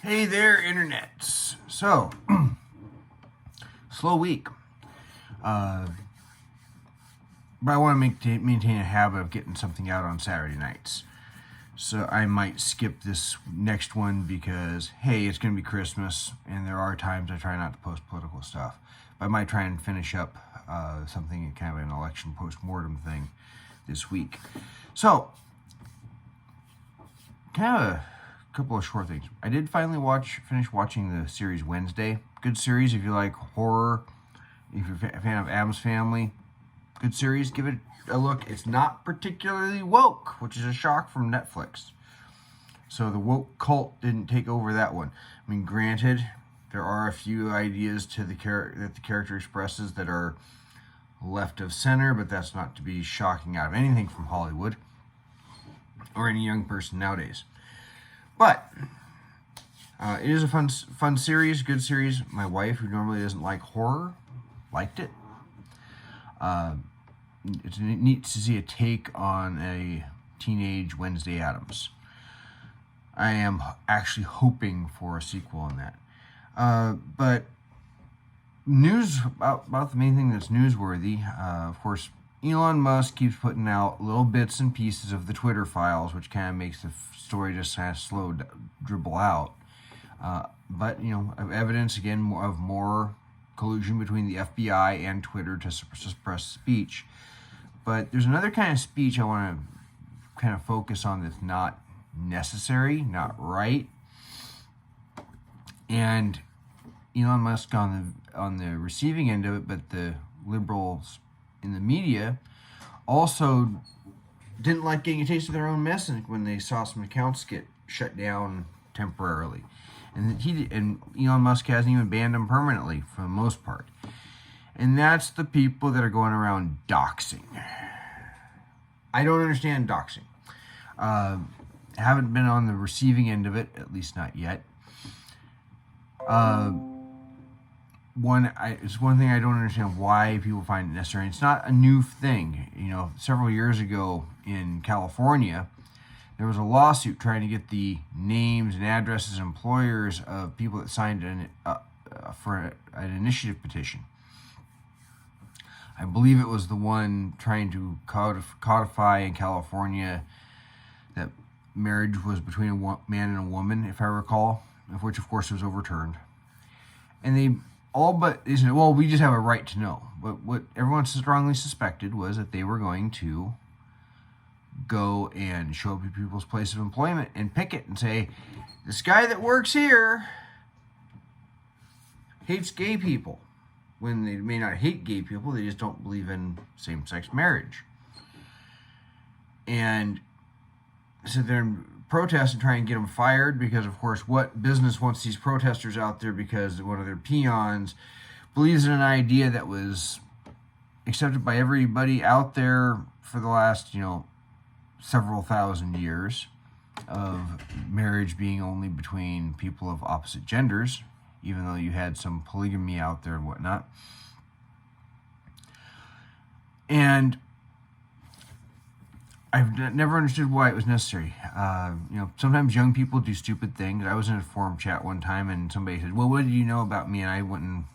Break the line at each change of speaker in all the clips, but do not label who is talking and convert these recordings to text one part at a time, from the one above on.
Hey there, internets. So, slow week. But I want to maintain a habit of getting something out on Saturday nights. So I might skip this next one because, hey, it's going to be Christmas, and there are times I try not to post political stuff. But I might try and finish up something, kind of an election post-mortem thing this week. So, kind of a couple of short things. I did finally finish watching the series Wednesday. Good series if you like horror. If you're a fan of Addams Family, good series. Give it a look. It's not particularly woke, which is a shock from Netflix. So the woke cult didn't take over that one. I mean, granted, there are a few ideas that the character expresses that are left of center, but that's not to be shocking out of anything from Hollywood or any young person nowadays. But it is a fun series, good series. My wife, who normally doesn't like horror, liked it. It's neat to see a take on a teenage Wednesday Addams. I am actually hoping for a sequel in that. But news about the main thing that's newsworthy, of course, Elon Musk keeps putting out little bits and pieces of the Twitter files, which kind of makes the story just kind of slow dribble out. But, evidence, again, of more collusion between the FBI and Twitter to suppress speech. But there's another kind of speech I want to kind of focus on that's not necessary, not right. And Elon Musk on the receiving end of it, but the liberals in the media also didn't like getting a taste of their own mess when they saw some accounts get shut down temporarily. And Elon Musk hasn't even banned them permanently for the most part. And that's the people that are going around doxing. I don't understand doxing. Haven't been on the receiving end of it, at least not yet. It's one thing I don't understand why people find it necessary. It's not a new thing. Several years ago in California, there was a lawsuit trying to get the names and addresses and employers of people that signed for an initiative petition. I believe it was the one trying to codify in California that marriage was between a man and a woman, if I recall, which of course was overturned. And they said, well, we just have a right to know. But what everyone strongly suspected was that they were going to go and show up at people's place of employment and picket and say, this guy that works here hates gay people. When they may not hate gay people, they just don't believe in same-sex marriage. And so they're protest and try and get them fired because, of course, what business wants these protesters out there because one of their peons believes in an idea that was accepted by everybody out there for the last, several thousand years of marriage being only between people of opposite genders, even though you had some polygamy out there and whatnot. And I've never understood why it was necessary. Sometimes young people do stupid things. I was in a forum chat one time and somebody said, well, what do you know about me? And I went and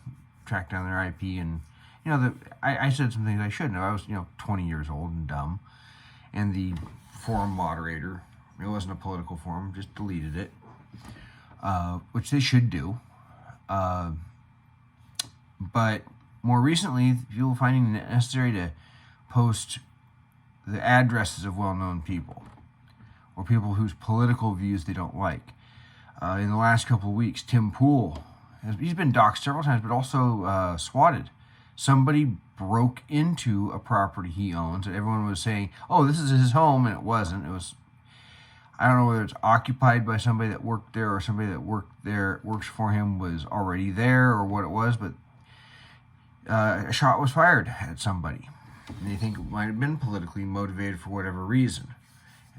tracked down their IP and, I said some things I shouldn't have. I was, 20 years old and dumb. And the forum moderator, it wasn't a political forum, just deleted it, which they should do. But more recently, people finding it necessary to post the addresses of well-known people or people whose political views they don't like. In the last couple of weeks, Tim Pool, he's been doxxed several times, but also swatted. Somebody broke into a property he owns, and everyone was saying, oh, this is his home, and it wasn't. It was, I don't know whether it's occupied by somebody that worked there or somebody that works for him was already there or what it was, but a shot was fired at somebody. And they think it might have been politically motivated for whatever reason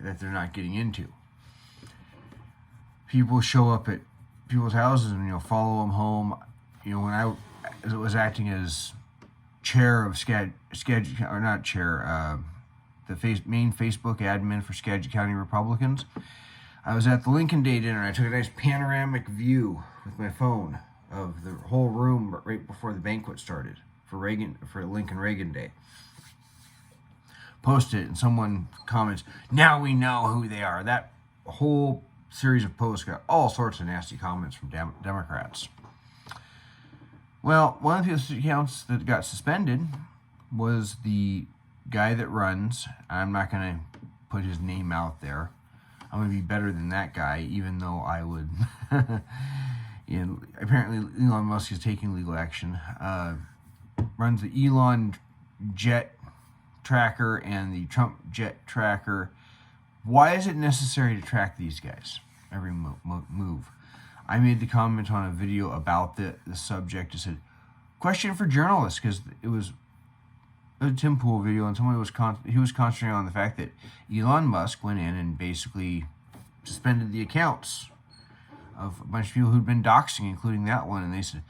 that they're not getting into. People show up at people's houses and, follow them home. When I was acting as chair of the main Facebook admin for Skagit County Republicans, I was at the Lincoln Day dinner. I took a nice panoramic view with my phone of the whole room right before the banquet started for Lincoln Reagan Day. Posted it, and someone comments, "Now we know who they are." That whole series of posts got all sorts of nasty comments from Democrats. Well, one of the accounts that got suspended was the guy that runs. I'm not going to put his name out there. I'm going to be better than that guy, even though I would. Apparently, Elon Musk is taking legal action. Runs the Elon Jet Tracker and the Trump Jet Tracker. Why is it necessary to track these guys? Every move. I made the comment on a video about the subject. I said, question for journalists, because it was a Tim Pool video, and someone was concentrating on the fact that Elon Musk went in and basically suspended the accounts of a bunch of people who'd been doxxing, including that one, and they said,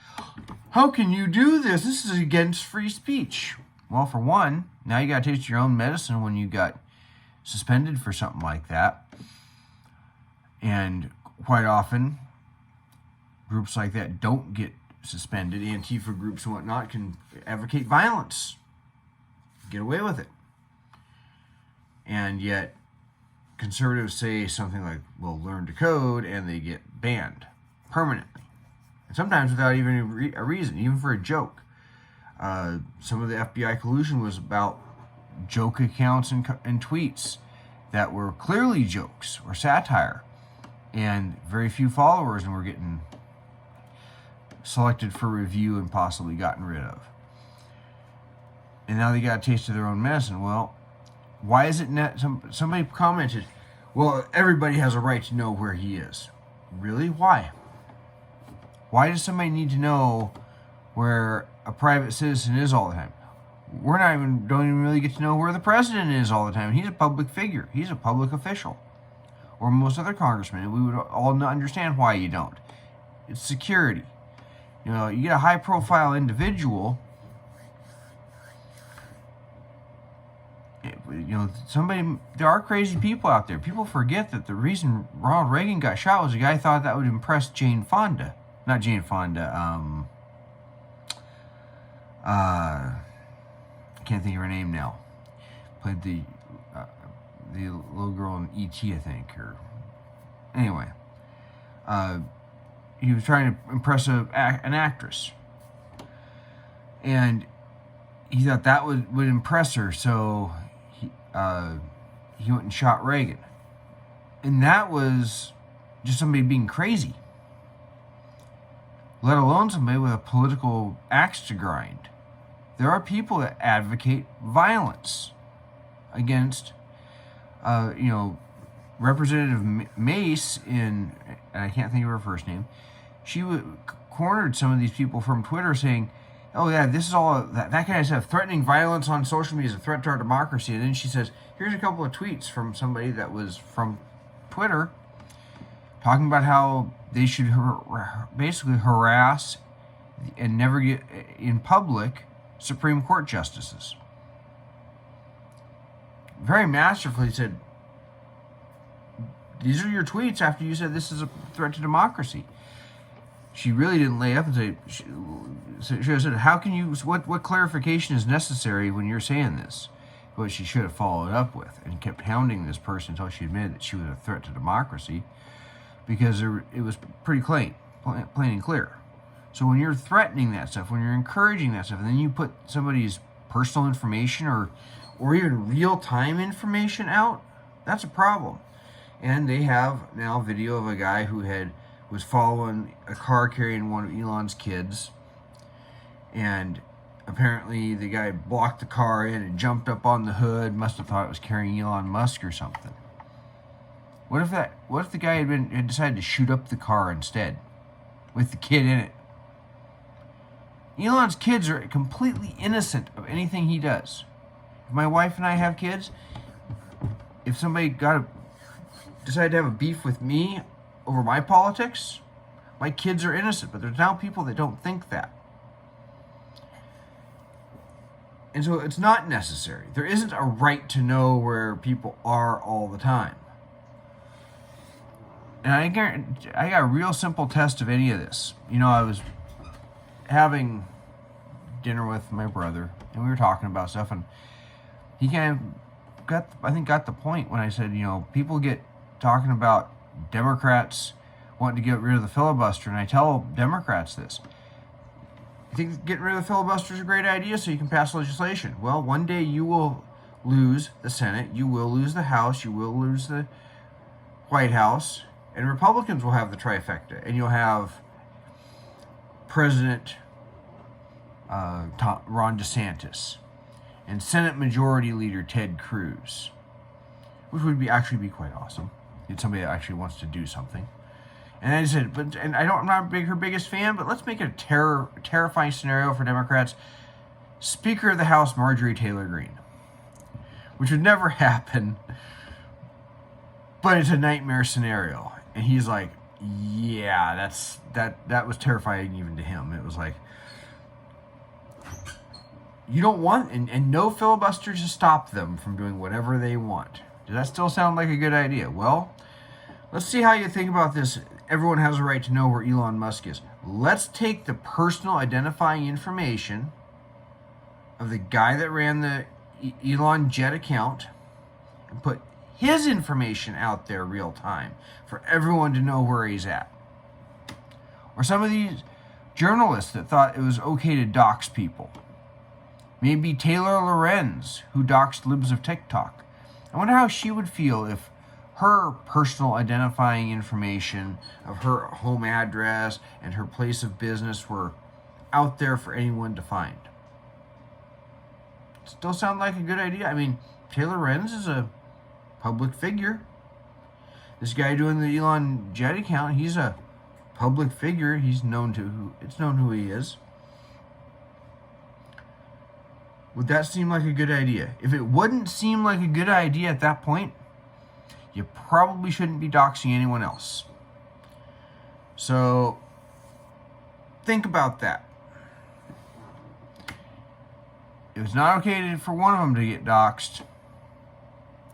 "How can you do this? This is against free speech." Well, for one, now you got to taste your own medicine when you got suspended for something like that. And quite often, groups like that don't get suspended. Antifa groups and whatnot can advocate violence, get away with it. And yet, conservatives say something like, "Well, learn to code," and they get banned permanently. And sometimes without even a reason, even for a joke. Some of the FBI collusion was about joke accounts and tweets that were clearly jokes or satire, and very few followers, and were getting selected for review and possibly gotten rid of. And now they got a taste of their own medicine. Well, why is it somebody commented, "Well, everybody has a right to know where he is." Really? Why? Why does somebody need to know where a private citizen is all the time? Don't even really get to know where the president is all the time. He's a public figure. He's a public official. Or most other congressmen. And we would all understand why you don't. It's security. You get a high profile individual. There are crazy people out there. People forget that the reason Ronald Reagan got shot was a guy thought that would impress Jane Fonda. Not Jane Fonda, I can't think of her name now. Played the little girl in E.T., I think. Anyway, he was trying to impress an actress, and he thought that would impress her. So he went and shot Reagan, and that was just somebody being crazy. Let alone somebody with a political axe to grind. There are people that advocate violence against, Representative Mace and I can't think of her first name. She cornered some of these people from Twitter saying, "Oh yeah, this is all that kind of stuff. Threatening violence on social media is a threat to our democracy." And then she says, "Here's a couple of tweets from somebody that was from Twitter talking about how they should basically harass and never get in public Supreme Court justices." Very masterfully said, "These are your tweets after you said this is a threat to democracy." She really didn't lay up and say, she said, "How can you, what clarification is necessary when you're saying this?" What she should have followed up with, and kept hounding this person until she admitted that she was a threat to democracy, because it was pretty plain and clear. So when you're threatening that stuff, when you're encouraging that stuff, and then you put somebody's personal information or even real-time information out, that's a problem. And they have now video of a guy who was following a car carrying one of Elon's kids, and apparently the guy blocked the car in and jumped up on the hood, must have thought it was carrying Elon Musk or something. What if the guy had decided to shoot up the car instead, with the kid in it? Elon's kids are completely innocent of anything he does. If my wife and I have kids, if somebody decided to have a beef with me over my politics, my kids are innocent. But there's now people that don't think that. And so it's not necessary. There isn't a right to know where people are all the time. And I got a real simple test of any of this. You know, I was having dinner with my brother, and we were talking about stuff, and he kind of got the point when I said, you know, people get talking about Democrats wanting to get rid of the filibuster, and I tell Democrats this. You think getting rid of the filibuster is a great idea so you can pass legislation? Well, one day you will lose the Senate, you will lose the House, you will lose the White House, and Republicans will have the trifecta, and you'll have President Ron DeSantis and Senate Majority Leader Ted Cruz, which would actually be quite awesome. It's somebody that actually wants to do something. And I said, I'm not her biggest fan, but let's make it a terrifying scenario for Democrats. Speaker of the House Marjorie Taylor Greene, which would never happen, but it's a nightmare scenario. And he's like, yeah, that was terrifying even to him. It was like, you don't want, and no filibuster to stop them from doing whatever they want. Does that still sound like a good idea? Well, let's see how you think about this. Everyone has a right to know where Elon Musk is. Let's take the personal identifying information of the guy that ran the Elon Jet account and put his information out there real time for everyone to know where he's at. Or some of these journalists that thought it was okay to dox people. Maybe Taylor Lorenz, who doxed Libs of TikTok. I wonder how she would feel if her personal identifying information of her home address and her place of business were out there for anyone to find. Still sound like a good idea? I mean, Taylor Lorenz is a public figure. This guy doing the Elon Jet account, he's a public figure. It's known who he is. Would that seem like a good idea? If it wouldn't seem like a good idea at that point, you probably shouldn't be doxing anyone else. So, think about that. It was not okay for one of them to get doxed.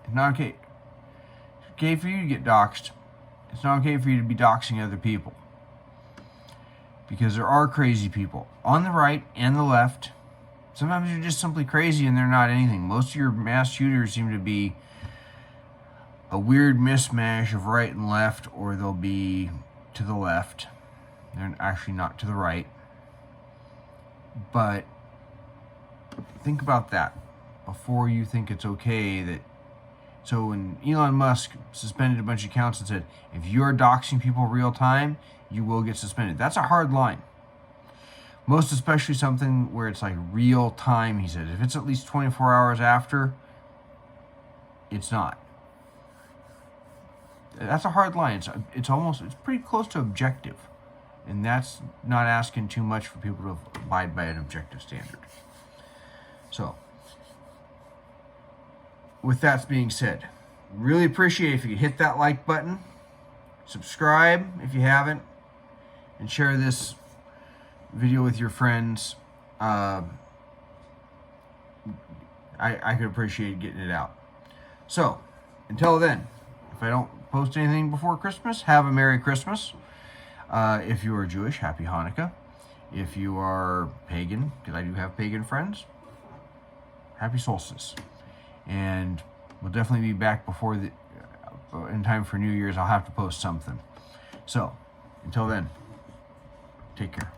It's not okay. It's okay for you to get doxed. It's not okay for you to be doxing other people. Because there are crazy people on the right and the left. Sometimes you're just simply crazy and they're not anything. Most of your mass shooters seem to be a weird mismatch of right and left, or they'll be to the left. They're actually not to the right. But think about that before you think it's okay that. So when Elon Musk suspended a bunch of accounts and said, if you're doxing people real time, you will get suspended. That's a hard line. Most especially something where it's like real time, he said. If it's at least 24 hours after, it's not. That's a hard line. It's pretty close to objective. And that's not asking too much for people to abide by an objective standard. So, with that being said, really appreciate it if you could hit that like button, subscribe if you haven't, and share this video with your friends. I could appreciate getting it out. So, until then, if I don't post anything before Christmas, have a Merry Christmas. If you are Jewish, Happy Hanukkah. If you are pagan, because I do have pagan friends, Happy Solstice. And we'll definitely be back in time for New Year's. I'll have to post something. So, until then, take care.